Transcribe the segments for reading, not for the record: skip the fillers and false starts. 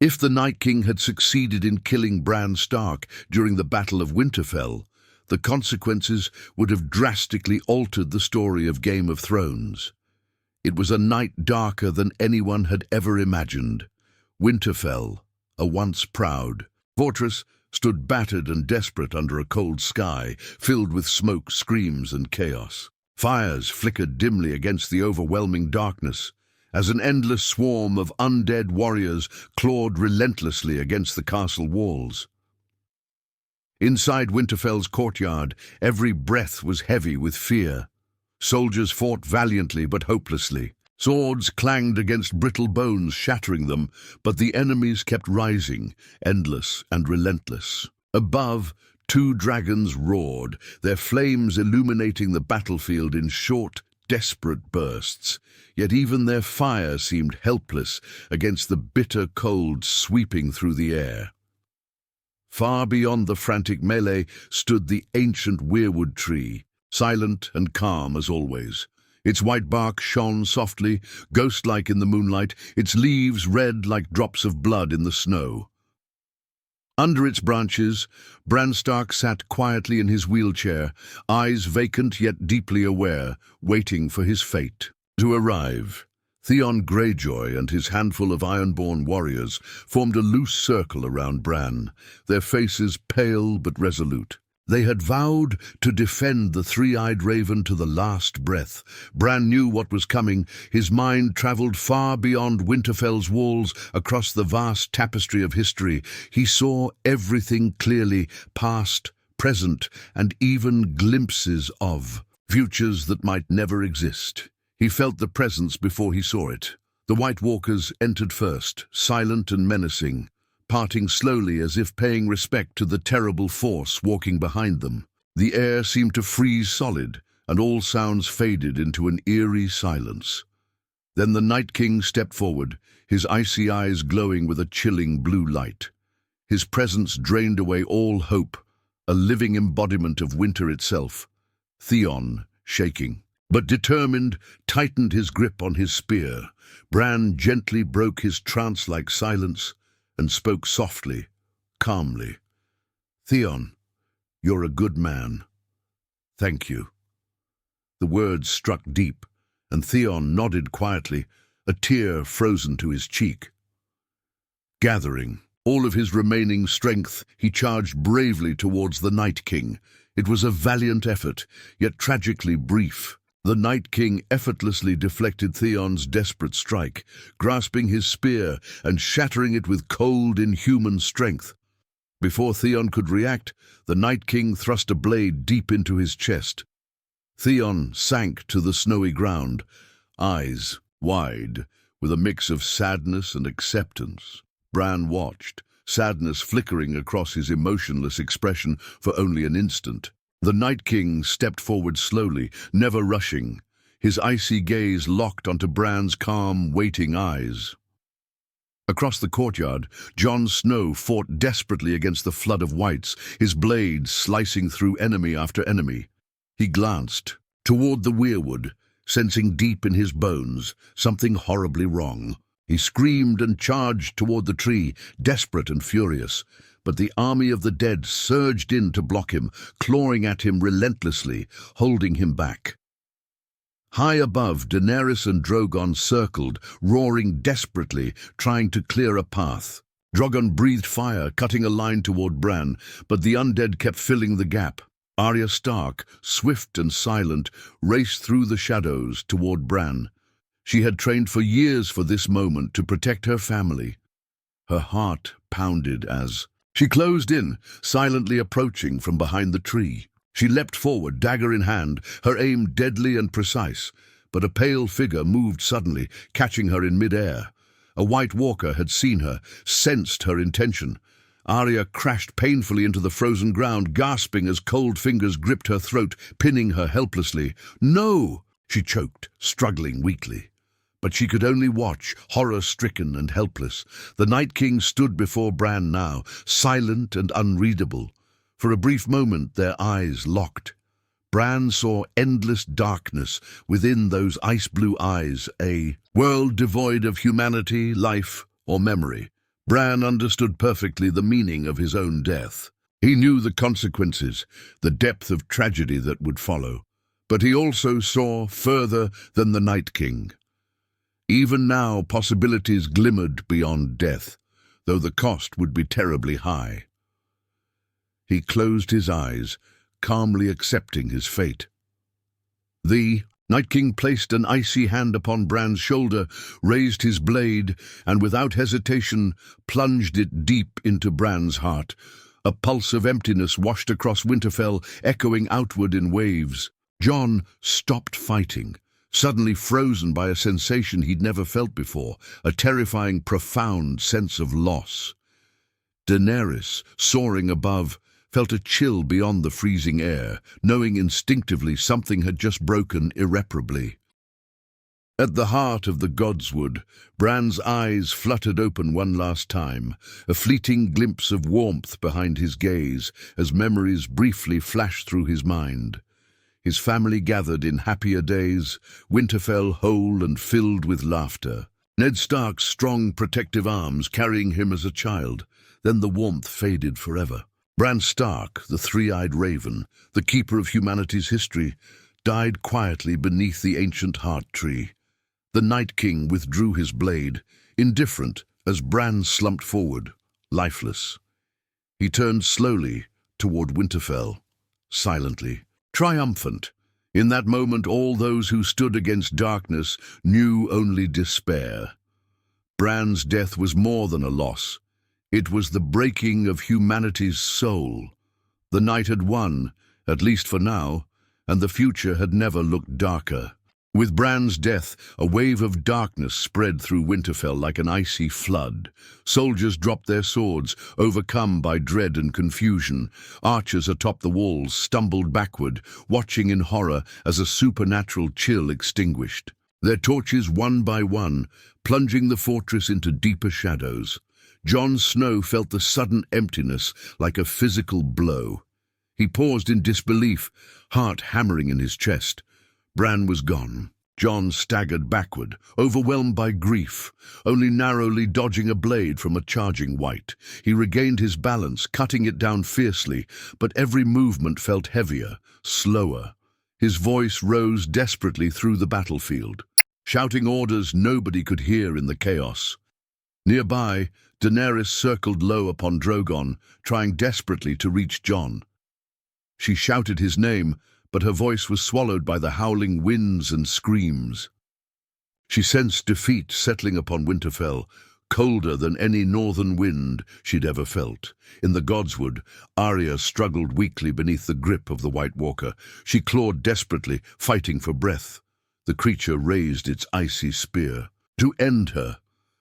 If the Night King had succeeded in killing Bran Stark during the Battle of Winterfell, the consequences would have drastically altered the story of Game of Thrones. It was a night darker than anyone had ever imagined. Winterfell, a once proud fortress, stood battered and desperate under a cold sky, filled with smoke, screams, and chaos. Fires flickered dimly against the overwhelming darkness, as an endless swarm of undead warriors clawed relentlessly against the castle walls. Inside Winterfell's courtyard, every breath was heavy with fear. Soldiers fought valiantly but hopelessly. Swords clanged against brittle bones, shattering them, but the enemies kept rising, endless and relentless. Above, two dragons roared, their flames illuminating the battlefield in short, desperate bursts, yet even their fire seemed helpless against the bitter cold sweeping through the air. Far beyond the frantic melee stood the ancient weirwood tree, silent and calm as always. Its white bark shone softly, ghost-like in the moonlight, its leaves red like drops of blood in the snow. Under its branches, Bran Stark sat quietly in his wheelchair, eyes vacant yet deeply aware, waiting for his fate to arrive. Theon Greyjoy and his handful of ironborn warriors formed a loose circle around Bran, their faces pale but resolute. They had vowed to defend the three-eyed raven to the last breath. Bran knew what was coming. His mind traveled far beyond Winterfell's walls, across the vast tapestry of history. He saw everything clearly, past, present, and even glimpses of futures that might never exist. He felt the presence before he saw it. The White Walkers entered first, silent and menacing, parting slowly as if paying respect to the terrible force walking behind them. The air seemed to freeze solid, and all sounds faded into an eerie silence. Then the Night King stepped forward, his icy eyes glowing with a chilling blue light. His presence drained away all hope, a living embodiment of winter itself. Theon, shaking, but determined, tightened his grip on his spear. Bran gently broke his trance-like silence and spoke softly, calmly. "Theon, you're a good man. Thank you." The words struck deep, and Theon nodded quietly, a tear frozen to his cheek. Gathering all of his remaining strength, he charged bravely towards the Night King. It was a valiant effort, yet tragically brief. The Night King effortlessly deflected Theon's desperate strike, grasping his spear and shattering it with cold, inhuman strength. Before Theon could react, the Night King thrust a blade deep into his chest. Theon sank to the snowy ground, eyes wide, with a mix of sadness and acceptance. Bran watched, sadness flickering across his emotionless expression for only an instant. The Night King stepped forward slowly, never rushing, his icy gaze locked onto Bran's calm, waiting eyes. Across the courtyard, Jon Snow fought desperately against the flood of whites, his blade slicing through enemy after enemy. He glanced toward the weirwood, sensing deep in his bones something horribly wrong. He screamed and charged toward the tree, desperate and furious. But the army of the dead surged in to block him, clawing at him relentlessly, holding him back. High above, Daenerys and Drogon circled, roaring desperately, trying to clear a path. Drogon breathed fire, cutting a line toward Bran, but the undead kept filling the gap. Arya Stark, swift and silent, raced through the shadows toward Bran. She had trained for years for this moment to protect her family. Her heart pounded as she closed in, silently approaching from behind the tree. She leapt forward, dagger in hand, her aim deadly and precise, but a pale figure moved suddenly, catching her in mid-air. A White Walker had seen her, sensed her intention. Arya crashed painfully into the frozen ground, gasping as cold fingers gripped her throat, pinning her helplessly. "No!" she choked, struggling weakly. But she could only watch, horror-stricken and helpless. The Night King stood before Bran now, silent and unreadable. For a brief moment their eyes locked. Bran saw endless darkness within those ice-blue eyes, a world devoid of humanity, life, or memory. Bran understood perfectly the meaning of his own death. He knew the consequences, the depth of tragedy that would follow. But he also saw further than the Night King. Even now, possibilities glimmered beyond death, though the cost would be terribly high. He closed his eyes, calmly accepting his fate. The Night King placed an icy hand upon Bran's shoulder, raised his blade, and without hesitation plunged it deep into Bran's heart. A pulse of emptiness washed across Winterfell, echoing outward in waves. Jon stopped fighting, suddenly frozen by a sensation he'd never felt before, a terrifying, profound sense of loss. Daenerys, soaring above, felt a chill beyond the freezing air, knowing instinctively something had just broken irreparably. At the heart of the Godswood, Bran's eyes fluttered open one last time, a fleeting glimpse of warmth behind his gaze as memories briefly flashed through his mind. His family gathered in happier days, Winterfell whole and filled with laughter. Ned Stark's strong protective arms carrying him as a child. Then the warmth faded forever. Bran Stark, the three-eyed raven, the keeper of humanity's history, died quietly beneath the ancient heart tree. The Night King withdrew his blade, indifferent as Bran slumped forward, lifeless. He turned slowly toward Winterfell, silently, triumphant. In that moment, all those who stood against darkness knew only despair. Bran's death was more than a loss. It was the breaking of humanity's soul. The night had won, at least for now, and the future had never looked darker. With Bran's death, a wave of darkness spread through Winterfell like an icy flood. Soldiers dropped their swords, overcome by dread and confusion. Archers atop the walls stumbled backward, watching in horror as a supernatural chill extinguished. Their torches one by one, plunging the fortress into deeper shadows. Jon Snow felt the sudden emptiness like a physical blow. He paused in disbelief, heart hammering in his chest. Bran was gone. Jon staggered backward, overwhelmed by grief, only narrowly dodging a blade from a charging wight. He regained his balance, cutting it down fiercely, but every movement felt heavier, slower. His voice rose desperately through the battlefield, shouting orders nobody could hear in the chaos. Nearby, Daenerys circled low upon Drogon, trying desperately to reach Jon. She shouted his name, but her voice was swallowed by the howling winds and screams. She sensed defeat settling upon Winterfell, colder than any northern wind she'd ever felt. In the Godswood, Arya struggled weakly beneath the grip of the White Walker. She clawed desperately, fighting for breath. The creature raised its icy spear to end her,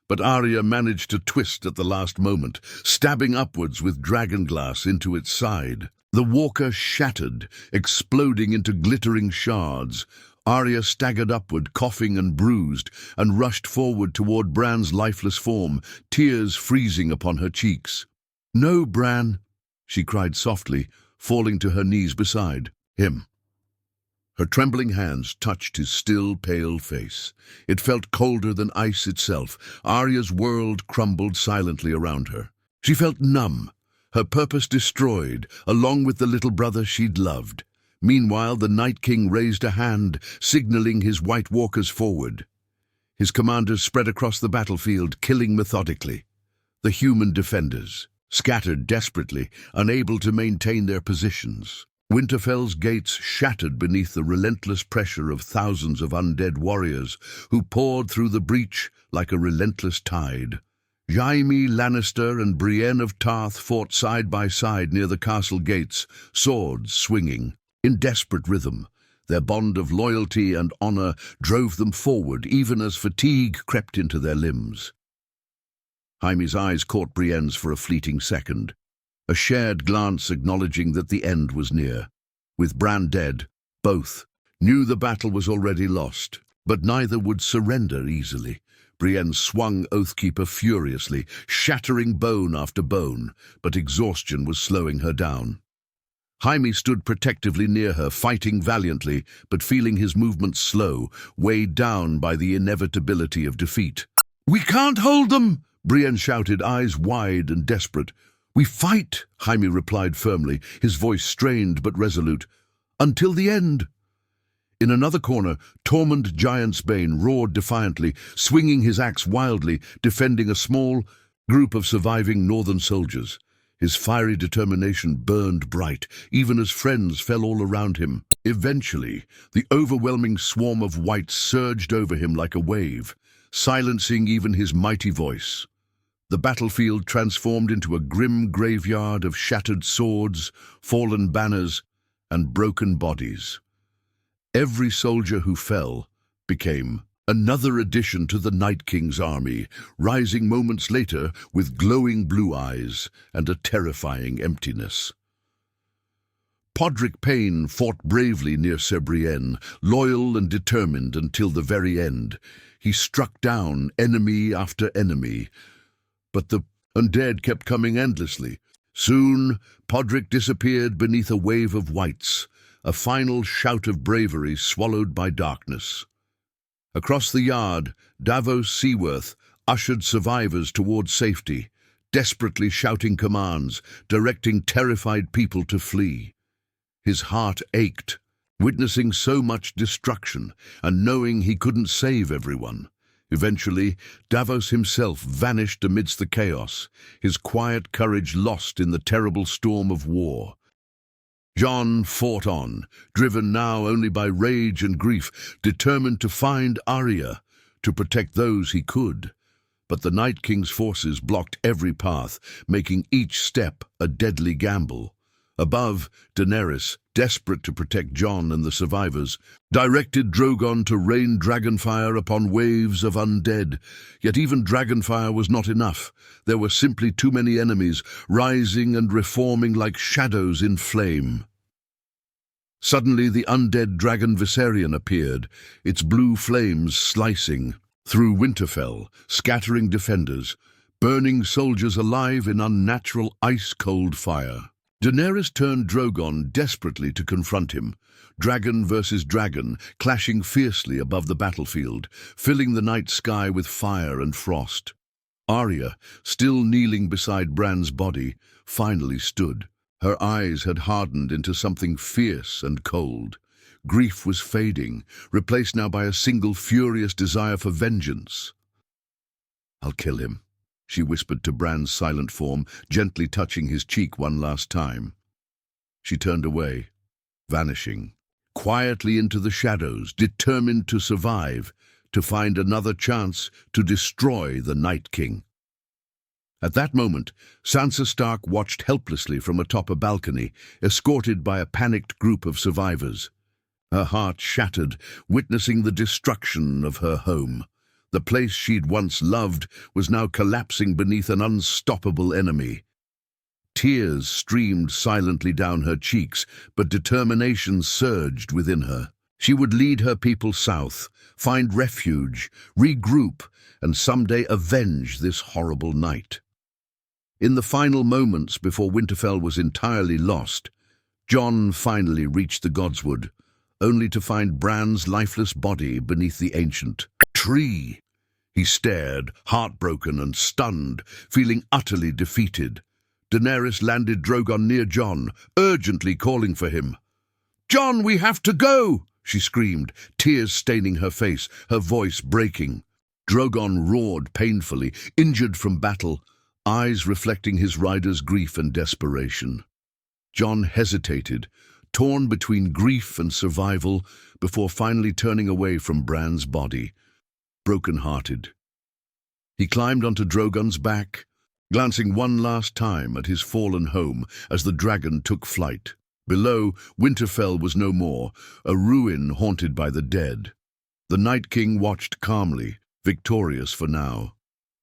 but Arya managed to twist at the last moment, stabbing upwards with dragonglass into its side. The walker shattered, exploding into glittering shards. Arya staggered upward, coughing and bruised, and rushed forward toward Bran's lifeless form, tears freezing upon her cheeks. "No, Bran," she cried softly, falling to her knees beside him. Her trembling hands touched his still, pale face. It felt colder than ice itself. Arya's world crumbled silently around her. She felt numb, her purpose destroyed, along with the little brother she'd loved. Meanwhile, the Night King raised a hand, signaling his White Walkers forward. His commanders spread across the battlefield, killing methodically. The human defenders scattered desperately, unable to maintain their positions. Winterfell's gates shattered beneath the relentless pressure of thousands of undead warriors who poured through the breach like a relentless tide. Jaime Lannister and Brienne of Tarth fought side by side near the castle gates, swords swinging. In desperate rhythm, their bond of loyalty and honor drove them forward even as fatigue crept into their limbs. Jaime's eyes caught Brienne's for a fleeting second, a shared glance acknowledging that the end was near. With Bran dead, both knew the battle was already lost, but neither would surrender easily. Brienne swung Oathkeeper furiously, shattering bone after bone, but exhaustion was slowing her down. Jaime stood protectively near her, fighting valiantly, but feeling his movements slow, weighed down by the inevitability of defeat. "We can't hold them!" Brienne shouted, eyes wide and desperate. "We fight," Jaime replied firmly, his voice strained but resolute. "Until the end." In another corner, Tormund Giantsbane roared defiantly, swinging his axe wildly, defending a small group of surviving northern soldiers. His fiery determination burned bright, even as friends fell all around him. Eventually, the overwhelming swarm of whites surged over him like a wave, silencing even his mighty voice. The battlefield transformed into a grim graveyard of shattered swords, fallen banners, and broken bodies. Every soldier who fell became another addition to the Night King's army, rising moments later with glowing blue eyes and a terrifying emptiness. Podrick Payne fought bravely near Brienne, loyal and determined until the very end. He struck down enemy after enemy, but the undead kept coming endlessly. Soon, Podrick disappeared beneath a wave of whites, a final shout of bravery swallowed by darkness. Across the yard, Davos Seaworth ushered survivors toward safety, desperately shouting commands, directing terrified people to flee. His heart ached, witnessing so much destruction and knowing he couldn't save everyone. Eventually, Davos himself vanished amidst the chaos, his quiet courage lost in the terrible storm of war. Jon fought on, driven now only by rage and grief, determined to find Arya, to protect those he could. But the Night King's forces blocked every path, making each step a deadly gamble. Above, Daenerys, desperate to protect Jon and the survivors, directed Drogon to rain dragonfire upon waves of undead. Yet even dragonfire was not enough. There were simply too many enemies, rising and reforming like shadows in flame. Suddenly the undead dragon Viserion appeared, its blue flames slicing through Winterfell, scattering defenders, burning soldiers alive in unnatural ice-cold fire. Daenerys turned Drogon desperately to confront him, dragon versus dragon, clashing fiercely above the battlefield, filling the night sky with fire and frost. Arya, still kneeling beside Bran's body, finally stood. Her eyes had hardened into something fierce and cold. Grief was fading, replaced now by a single furious desire for vengeance. "I'll kill him," she whispered to Bran's silent form, gently touching his cheek one last time. She turned away, vanishing, quietly into the shadows, determined to survive, to find another chance to destroy the Night King. At that moment, Sansa Stark watched helplessly from atop a balcony, escorted by a panicked group of survivors. Her heart shattered, witnessing the destruction of her home. The place she'd once loved was now collapsing beneath an unstoppable enemy. Tears streamed silently down her cheeks, but determination surged within her. She would lead her people south, find refuge, regroup, and someday avenge this horrible night. In the final moments before Winterfell was entirely lost, Jon finally reached the Godswood, only to find Bran's lifeless body beneath the ancient tree. He stared, heartbroken and stunned, feeling utterly defeated. Daenerys landed Drogon near Jon, urgently calling for him. "Jon, we have to go!" she screamed, tears staining her face, her voice breaking. Drogon roared painfully, injured from battle, eyes reflecting his rider's grief and desperation. Jon hesitated, torn between grief and survival, before finally turning away from Bran's body, broken-hearted. He climbed onto Drogon's back, glancing one last time at his fallen home as the dragon took flight. Below, Winterfell was no more, a ruin haunted by the dead. The Night King watched calmly, victorious for now.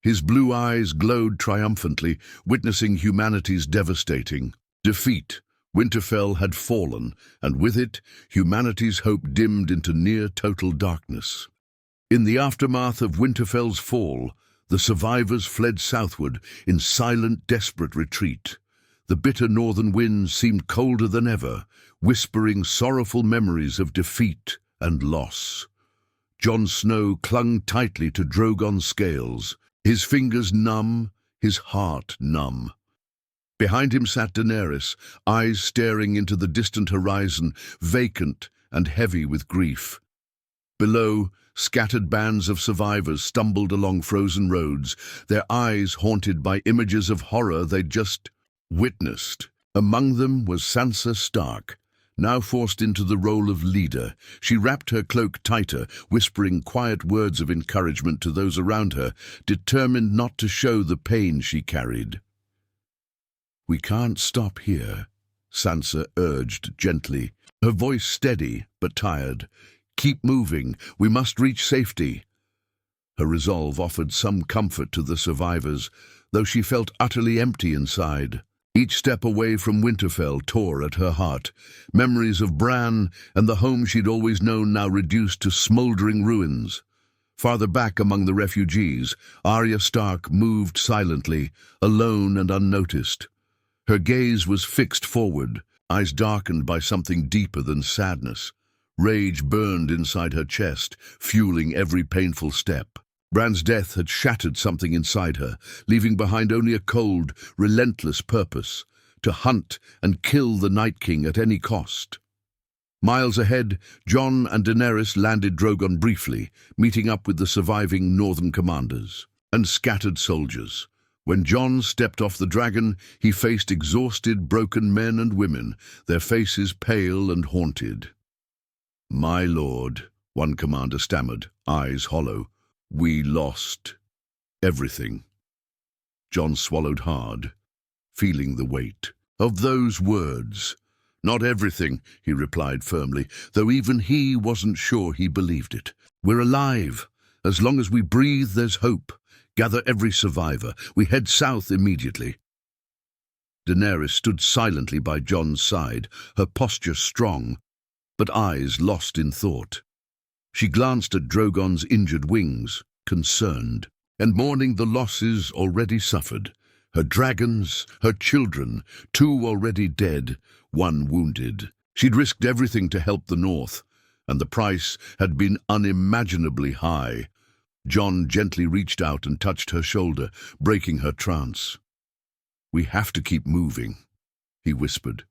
His blue eyes glowed triumphantly, witnessing humanity's devastating defeat. Winterfell had fallen, and with it, humanity's hope dimmed into near-total darkness. In the aftermath of Winterfell's fall, the survivors fled southward in silent, desperate retreat. The bitter northern winds seemed colder than ever, whispering sorrowful memories of defeat and loss. Jon Snow clung tightly to Drogon's scales, His fingers numb, his heart numb. Behind him sat Daenerys, eyes staring into the distant horizon, vacant and heavy with grief. Below, scattered bands of survivors stumbled along frozen roads, their eyes haunted by images of horror they'd just witnessed. Among them was Sansa Stark, now forced into the role of leader. She wrapped her cloak tighter, whispering quiet words of encouragement to those around her, determined not to show the pain she carried. "We can't stop here," Sansa urged gently, her voice steady but tired. "Keep moving. We must reach safety." Her resolve offered some comfort to the survivors, though she felt utterly empty inside. Each step away from Winterfell tore at her heart. Memories of Bran and the home she'd always known now reduced to smouldering ruins. Farther back among the refugees, Arya Stark moved silently, alone and unnoticed. Her gaze was fixed forward, eyes darkened by something deeper than sadness. Rage burned inside her chest, fueling every painful step. Bran's death had shattered something inside her, leaving behind only a cold, relentless purpose, to hunt and kill the Night King at any cost. Miles ahead, Jon and Daenerys landed Drogon briefly, meeting up with the surviving northern commanders and scattered soldiers. When Jon stepped off the dragon, he faced exhausted, broken men and women, their faces pale and haunted. "My lord," one commander stammered, eyes hollow, "we lost everything." Jon swallowed hard, feeling the weight of those words. "Not everything," he replied firmly, though even he wasn't sure he believed it. "We're alive. As long as we breathe, there's hope. Gather every survivor. We head south immediately." Daenerys stood silently by Jon's side, her posture strong, but eyes lost in thought. She glanced at Drogon's injured wings, concerned, and mourning the losses already suffered. Her dragons, her children, 2 already dead, 1 wounded. She'd risked everything to help the North, and the price had been unimaginably high. Jon gently reached out and touched her shoulder, breaking her trance. "We have to keep moving," he whispered,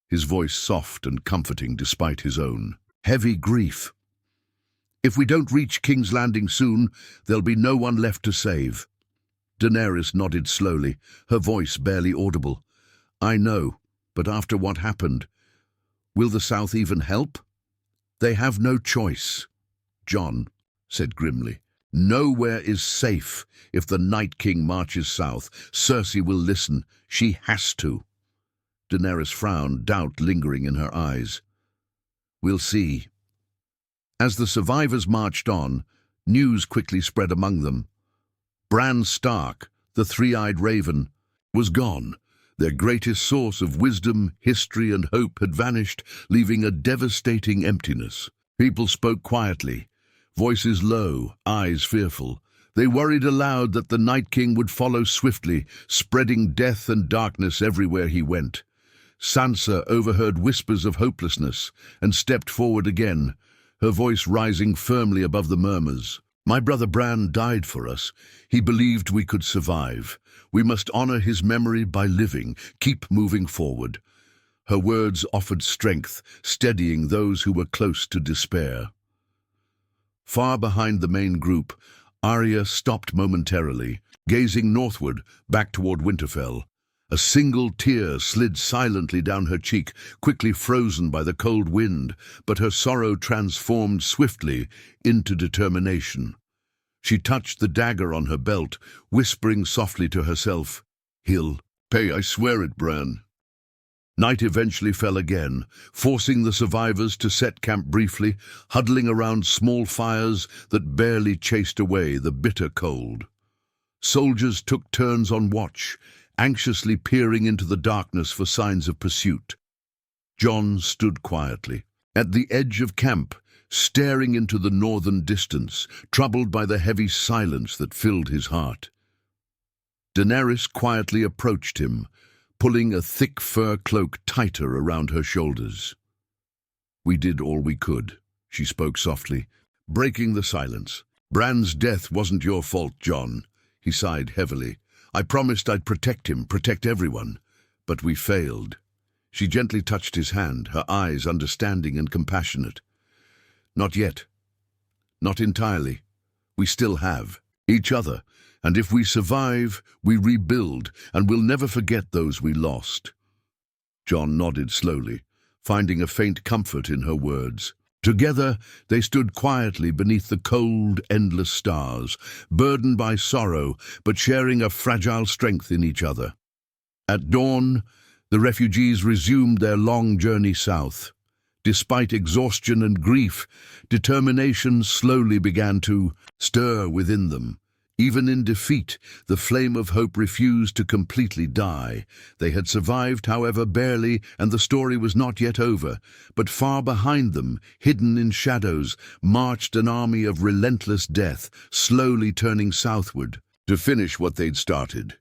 his voice soft and comforting despite his own heavy grief. "If we don't reach King's Landing soon, there'll be no one left to save." Daenerys nodded slowly, her voice barely audible. "I know, but after what happened, will the South even help?" "They have no choice," Jon said grimly. "Nowhere is safe if the Night King marches south. Cersei will listen. She has to." Daenerys frowned, doubt lingering in her eyes. "We'll see." As the survivors marched on, news quickly spread among them. Bran Stark, the three-eyed raven, was gone. Their greatest source of wisdom, history, and hope had vanished, leaving a devastating emptiness. People spoke quietly, voices low, eyes fearful. They worried aloud that the Night King would follow swiftly, spreading death and darkness everywhere he went. Sansa overheard whispers of hopelessness and stepped forward again, her voice rising firmly above the murmurs. "My brother Bran died for us. He believed we could survive. We must honor his memory by living, keep moving forward." Her words offered strength, steadying those who were close to despair. Far behind the main group, Arya stopped momentarily, gazing northward, back toward Winterfell. A single tear slid silently down her cheek, quickly frozen by the cold wind, but her sorrow transformed swiftly into determination. She touched the dagger on her belt, whispering softly to herself, "He'll pay, I swear it, Bran." Night eventually fell again, forcing the survivors to set camp briefly, huddling around small fires that barely chased away the bitter cold. Soldiers took turns on watch, anxiously peering into the darkness for signs of pursuit. Jon stood quietly, at the edge of camp, staring into the northern distance, troubled by the heavy silence that filled his heart. Daenerys quietly approached him, pulling a thick fur cloak tighter around her shoulders. "We did all we could," she spoke softly, breaking the silence. "Bran's death wasn't your fault, Jon. He sighed heavily. I promised I'd protect him, protect everyone. But we failed. She gently touched his hand, her eyes understanding and compassionate. Not yet. Not entirely. We still have each other, and if we survive, we rebuild, and we'll never forget those we lost. Jon nodded slowly, finding a faint comfort in her words. Together, they stood quietly beneath the cold, endless stars, burdened by sorrow, but sharing a fragile strength in each other. At dawn, the refugees resumed their long journey south. Despite exhaustion and grief, determination slowly began to stir within them. Even in defeat, the flame of hope refused to completely die. They had survived, however, barely, and the story was not yet over. But far behind them, hidden in shadows, marched an army of relentless death, slowly turning southward to finish what they'd started.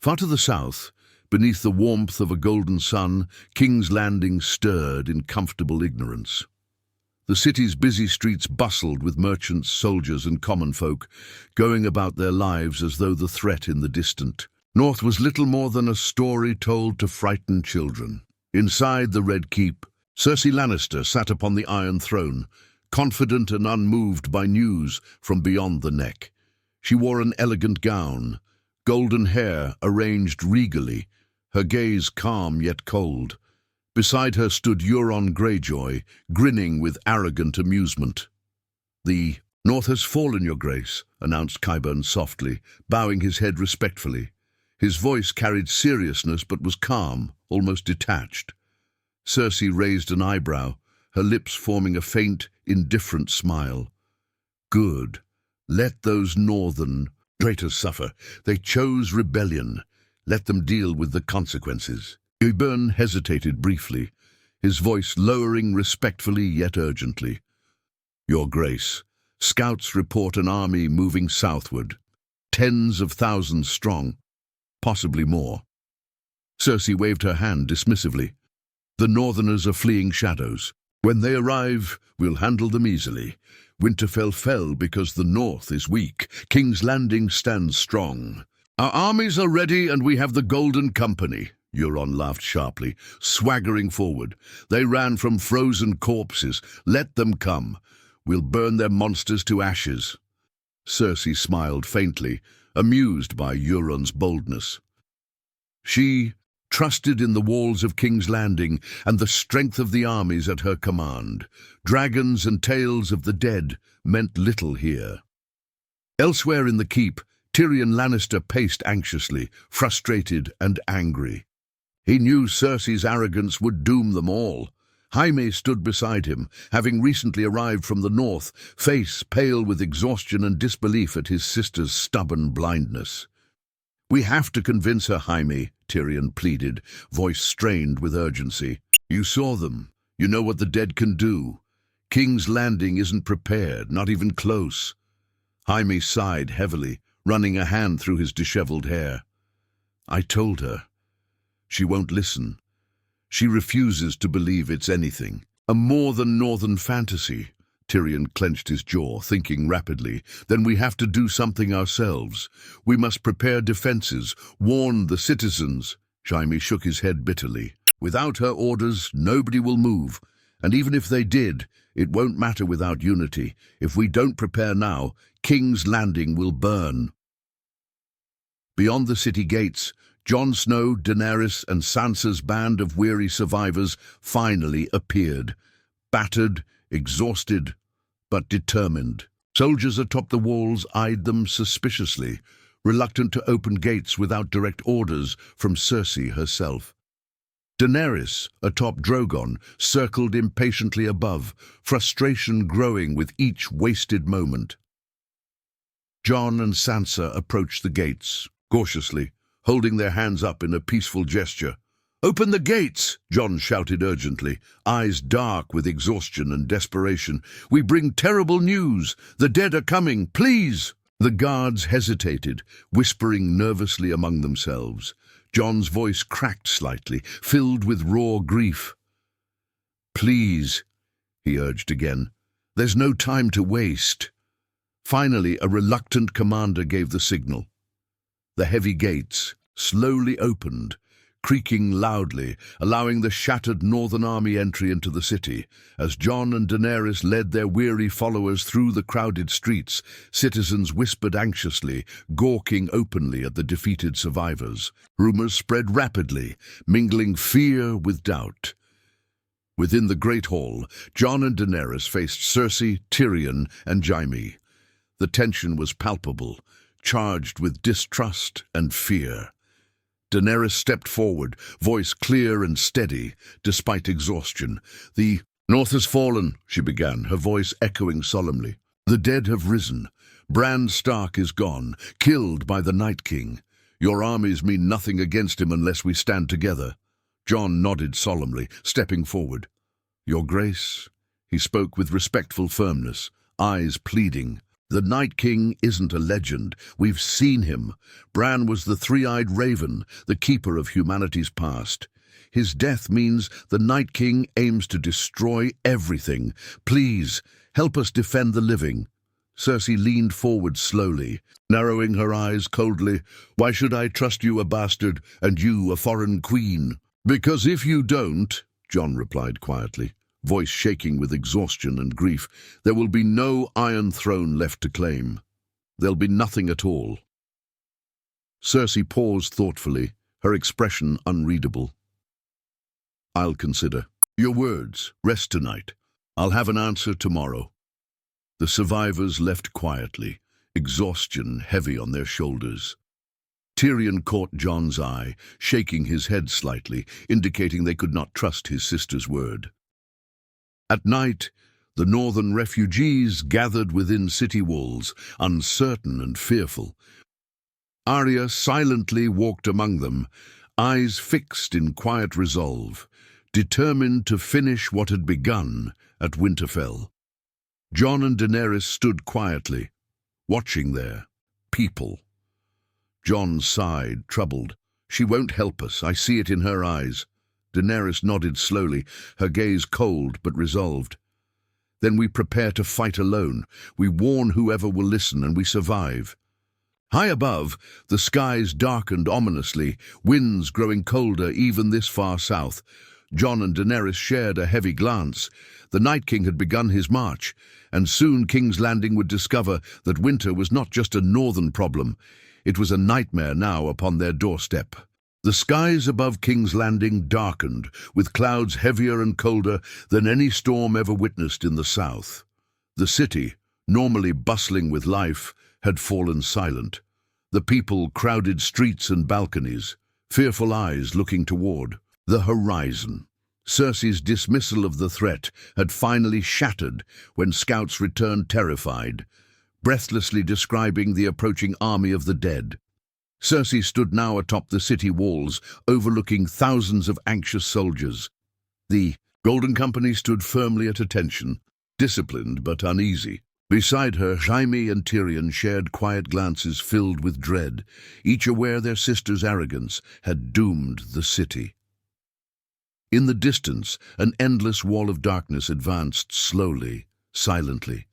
Far to the south, beneath the warmth of a golden sun, King's Landing stirred in comfortable ignorance. The city's busy streets bustled with merchants, soldiers, and common folk, going about their lives as though the threat in the distant north was little more than a story told to frighten children. Inside the Red Keep, Cersei Lannister sat upon the Iron Throne, confident and unmoved by news from beyond the neck. She wore an elegant gown, golden hair arranged regally, her gaze calm yet cold. Beside her stood Euron Greyjoy, grinning with arrogant amusement. "The North has fallen, Your Grace," announced Qyburn softly, bowing his head respectfully. His voice carried seriousness but was calm, almost detached. Cersei raised an eyebrow, her lips forming a faint, indifferent smile. "Good. Let those northern traitors suffer. They chose rebellion. Let them deal with the consequences." Qyburn hesitated briefly, his voice lowering respectfully yet urgently. "Your Grace, scouts report an army moving southward, tens of thousands strong, possibly more." Cersei waved her hand dismissively. "The Northerners are fleeing shadows. When they arrive, we'll handle them easily. Winterfell fell because the North is weak. King's Landing stands strong. Our armies are ready and we have the Golden Company." Euron laughed sharply, swaggering forward. "They ran from frozen corpses. Let them come. We'll burn their monsters to ashes." Cersei smiled faintly, amused by Euron's boldness. She trusted in the walls of King's Landing and the strength of the armies at her command. Dragons and tales of the dead meant little here. Elsewhere in the keep, Tyrion Lannister paced anxiously, frustrated and angry. He knew Cersei's arrogance would doom them all. Jaime stood beside him, having recently arrived from the north, face pale with exhaustion and disbelief at his sister's stubborn blindness. "We have to convince her, Jaime," Tyrion pleaded, voice strained with urgency. "You saw them. You know what the dead can do. King's Landing isn't prepared, not even close." Jaime sighed heavily, running a hand through his disheveled hair. "I told her. She won't listen. She refuses to believe it's anything. A more than northern fantasy." Tyrion clenched his jaw, thinking rapidly. "Then we have to do something ourselves. We must prepare defenses, warn the citizens." Jaime shook his head bitterly. "Without her orders, nobody will move. And even if they did, it won't matter without unity. If we don't prepare now, King's Landing will burn." Beyond the city gates, Jon Snow, Daenerys, and Sansa's band of weary survivors finally appeared, battered, exhausted, but determined. Soldiers atop the walls eyed them suspiciously, reluctant to open gates without direct orders from Cersei herself. Daenerys, atop Drogon, circled impatiently above, frustration growing with each wasted moment. Jon and Sansa approached the gates, cautiously, holding their hands up in a peaceful gesture. "Open the gates!" Jon shouted urgently, eyes dark with exhaustion and desperation. "We bring terrible news! The dead are coming! Please!" The guards hesitated, whispering nervously among themselves. Jon's voice cracked slightly, filled with raw grief. "Please," he urged again. "There's no time to waste." Finally, a reluctant commander gave the signal. The heavy gates slowly opened, creaking loudly, allowing the shattered northern army entry into the city. As Jon and Daenerys led their weary followers through the crowded streets, citizens whispered anxiously, gawking openly at the defeated survivors. Rumors spread rapidly, mingling fear with doubt. Within the Great Hall, Jon and Daenerys faced Cersei, Tyrion, and Jaime. The tension was palpable, charged with distrust and fear. Daenerys stepped forward, voice clear and steady, despite exhaustion. "The North has fallen," she began, her voice echoing solemnly. "The dead have risen. Bran Stark is gone, killed by the Night King. Your armies mean nothing against him unless we stand together." Jon nodded solemnly, stepping forward. "Your Grace," he spoke with respectful firmness, eyes pleading. "The Night King isn't a legend. We've seen him. Bran was the three-eyed raven, the keeper of humanity's past. His death means the Night King aims to destroy everything. Please, help us defend the living." Cersei leaned forward slowly, narrowing her eyes coldly. "Why should I trust you, a bastard, and you, a foreign queen?" "Because if you don't," Jon replied quietly, voice shaking with exhaustion and grief, "there will be no Iron Throne left to claim. There'll be nothing at all." Cersei paused thoughtfully, her expression unreadable. "I'll consider. Your words. Rest tonight. I'll have an answer tomorrow." The survivors left quietly, exhaustion heavy on their shoulders. Tyrion caught Jon's eye, shaking his head slightly, indicating they could not trust his sister's word. At night, the northern refugees gathered within city walls, uncertain and fearful. Arya silently walked among them, eyes fixed in quiet resolve, determined to finish what had begun at Winterfell. Jon and Daenerys stood quietly, watching their people. Jon sighed, troubled. "She won't help us, I see it in her eyes." Daenerys nodded slowly, her gaze cold but resolved. "Then we prepare to fight alone. We warn whoever will listen, and we survive." High above, the skies darkened ominously, winds growing colder even this far south. Jon and Daenerys shared a heavy glance. The Night King had begun his march, and soon King's Landing would discover that winter was not just a northern problem. It was a nightmare now upon their doorstep. The skies above King's Landing darkened, with clouds heavier and colder than any storm ever witnessed in the south. The city, normally bustling with life, had fallen silent. The people crowded streets and balconies, fearful eyes looking toward the horizon. Cersei's dismissal of the threat had finally shattered when scouts returned terrified, breathlessly describing the approaching army of the dead. Cersei stood now atop the city walls, overlooking thousands of anxious soldiers. The Golden Company stood firmly at attention, disciplined but uneasy. Beside her, Jaime and Tyrion shared quiet glances filled with dread, each aware their sister's arrogance had doomed the city. In the distance, an endless wall of darkness advanced slowly, silently.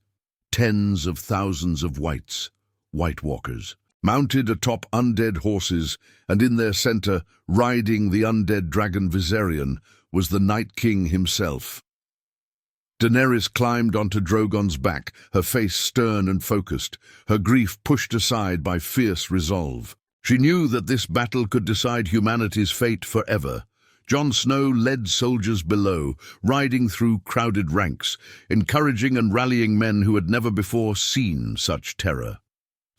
Tens of thousands of White Walkers, mounted atop undead horses, and in their center, riding the undead dragon Viserion, was the Night King himself. Daenerys climbed onto Drogon's back, her face stern and focused, her grief pushed aside by fierce resolve. She knew that this battle could decide humanity's fate forever. Jon Snow led soldiers below, riding through crowded ranks, encouraging and rallying men who had never before seen such terror.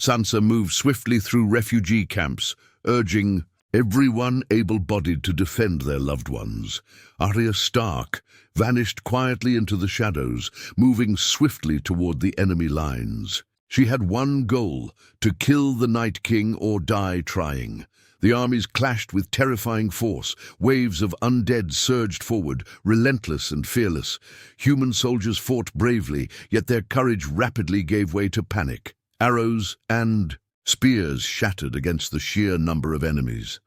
Sansa moved swiftly through refugee camps, urging everyone able-bodied to defend their loved ones. Arya Stark vanished quietly into the shadows, moving swiftly toward the enemy lines. She had one goal: to kill the Night King or die trying. The armies clashed with terrifying force. Waves of undead surged forward, relentless and fearless. Human soldiers fought bravely, yet their courage rapidly gave way to panic. Arrows and spears shattered against the sheer number of enemies.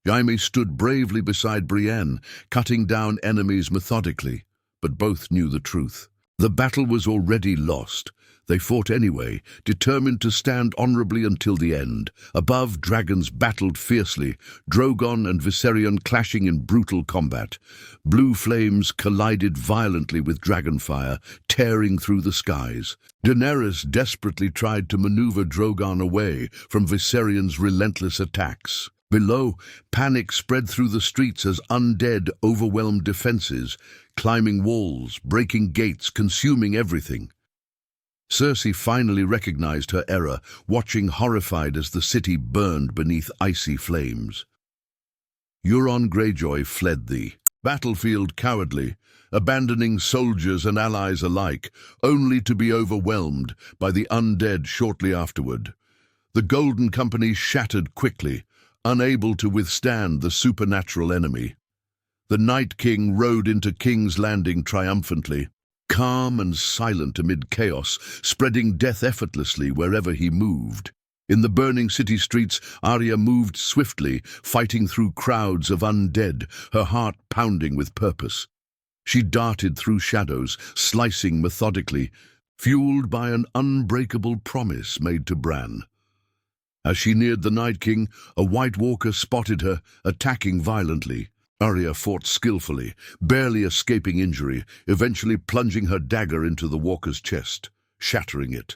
Jaime stood bravely beside Brienne, cutting down enemies methodically, but both knew the truth. The battle was already lost. They fought anyway, determined to stand honorably until the end. Above, dragons battled fiercely, Drogon and Viserion clashing in brutal combat. Blue flames collided violently with dragonfire, tearing through the skies. Daenerys desperately tried to maneuver Drogon away from Viserion's relentless attacks. Below, panic spread through the streets as undead overwhelmed defenses, climbing walls, breaking gates, consuming everything. Cersei finally recognized her error, watching horrified as the city burned beneath icy flames. Euron Greyjoy fled the battlefield cowardly, abandoning soldiers and allies alike, only to be overwhelmed by the undead shortly afterward. The Golden Company shattered quickly, unable to withstand the supernatural enemy. The Night King rode into King's Landing triumphantly, calm and silent amid chaos, spreading death effortlessly wherever he moved. In the burning city streets, Arya moved swiftly, fighting through crowds of undead, her heart pounding with purpose. She darted through shadows, slicing methodically, fueled by an unbreakable promise made to Bran. As she neared the Night King, a White Walker spotted her, attacking violently. Arya fought skillfully, barely escaping injury, eventually plunging her dagger into the Walker's chest, shattering it.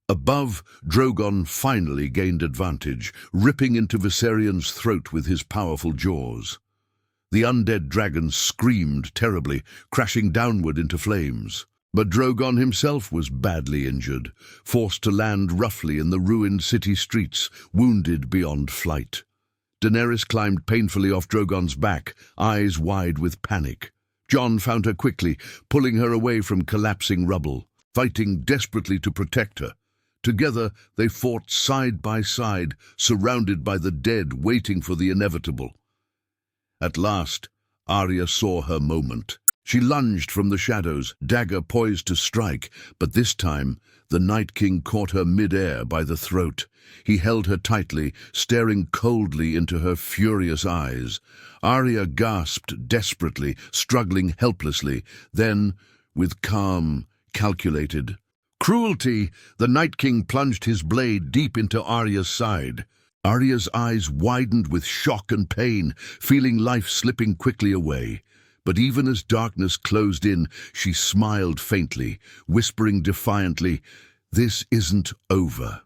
Above, Drogon finally gained advantage, ripping into Viserion's throat with his powerful jaws. The undead dragon screamed terribly, crashing downward into flames. But Drogon himself was badly injured, forced to land roughly in the ruined city streets, wounded beyond flight. Daenerys climbed painfully off Drogon's back, eyes wide with panic. Jon found her quickly, pulling her away from collapsing rubble, fighting desperately to protect her. Together, they fought side by side, surrounded by the dead waiting for the inevitable. At last, Arya saw her moment. She lunged from the shadows, dagger poised to strike, but this time the Night King caught her mid-air by the throat. He held her tightly, staring coldly into her furious eyes. Arya gasped desperately, struggling helplessly. Then, with calm, calculated cruelty, the Night King plunged his blade deep into Arya's side. Arya's eyes widened with shock and pain, feeling life slipping quickly away. But even as darkness closed in, she smiled faintly, whispering defiantly, "This isn't over."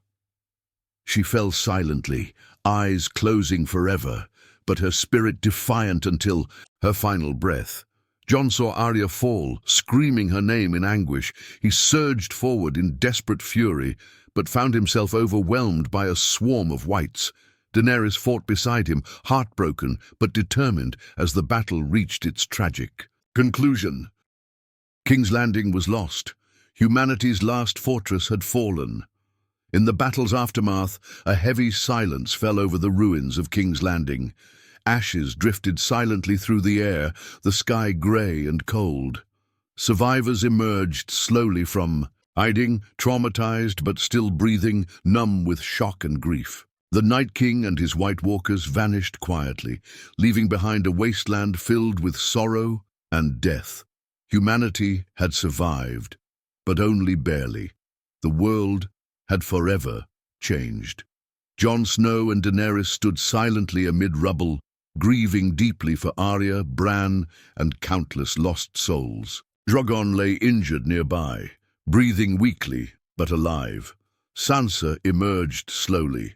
She fell silently, eyes closing forever, but her spirit defiant until her final breath. Jon saw Arya fall, screaming her name in anguish. He surged forward in desperate fury, but found himself overwhelmed by a swarm of whites. Daenerys fought beside him, heartbroken but determined as the battle reached its tragic conclusion. King's Landing was lost. Humanity's last fortress had fallen. In the battle's aftermath, a heavy silence fell over the ruins of King's Landing. Ashes drifted silently through the air, the sky grey and cold. Survivors emerged slowly from hiding, traumatized but still breathing, numb with shock and grief. The Night King and his White Walkers vanished quietly, leaving behind a wasteland filled with sorrow and death. Humanity had survived, but only barely. The world had forever changed. Jon Snow and Daenerys stood silently amid rubble, grieving deeply for Arya, Bran, and countless lost souls. Drogon lay injured nearby, breathing weakly but alive. Sansa emerged slowly,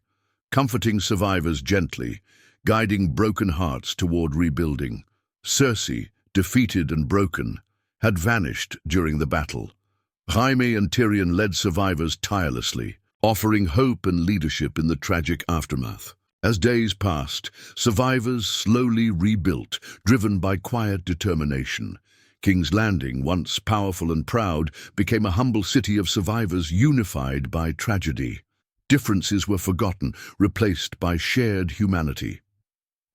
comforting survivors gently, guiding broken hearts toward rebuilding. Cersei, defeated and broken, had vanished during the battle. Jaime and Tyrion led survivors tirelessly, offering hope and leadership in the tragic aftermath. As days passed, survivors slowly rebuilt, driven by quiet determination. King's Landing, once powerful and proud, became a humble city of survivors unified by tragedy. Differences were forgotten, replaced by shared humanity.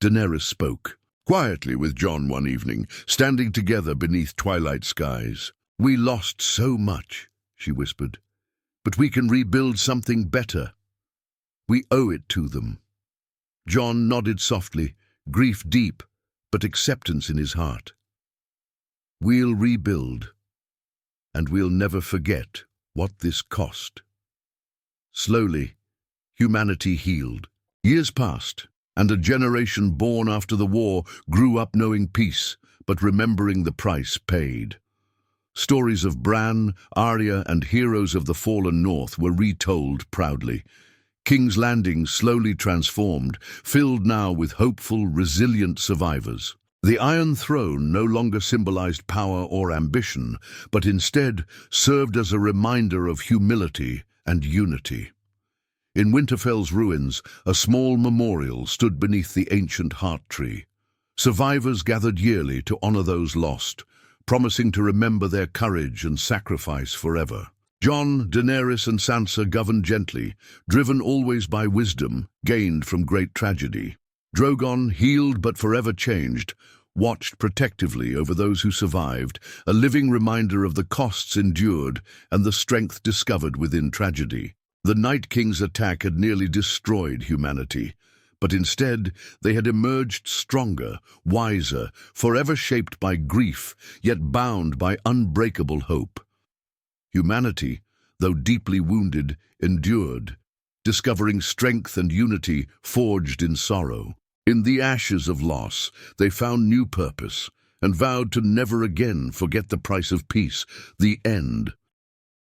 Daenerys spoke quietly with Jon one evening, standing together beneath twilight skies. "We lost so much," she whispered, "but we can rebuild something better. We owe it to them." Jon nodded softly, grief deep, but acceptance in his heart. "We'll rebuild, and we'll never forget what this cost. Slowly, humanity healed. Years passed, and a generation born after the war grew up knowing peace, but remembering the price paid. Stories of Bran, Arya, and heroes of the fallen North were retold proudly. King's Landing slowly transformed, filled now with hopeful, resilient survivors. The Iron Throne no longer symbolized power or ambition, but instead served as a reminder of humility and unity. In Winterfell's ruins, a small memorial stood beneath the ancient heart tree. Survivors gathered yearly to honor those lost, promising to remember their courage and sacrifice forever. Jon, Daenerys, and Sansa governed gently, driven always by wisdom gained from great tragedy. Drogon, healed but forever changed, watched protectively over those who survived, a living reminder of the costs endured and the strength discovered within tragedy. The Night King's attack had nearly destroyed humanity, but instead they had emerged stronger, wiser, forever shaped by grief, yet bound by unbreakable hope. Humanity, though deeply wounded, endured, discovering strength and unity forged in sorrow. In the ashes of loss, they found new purpose and vowed to never again forget the price of peace, the end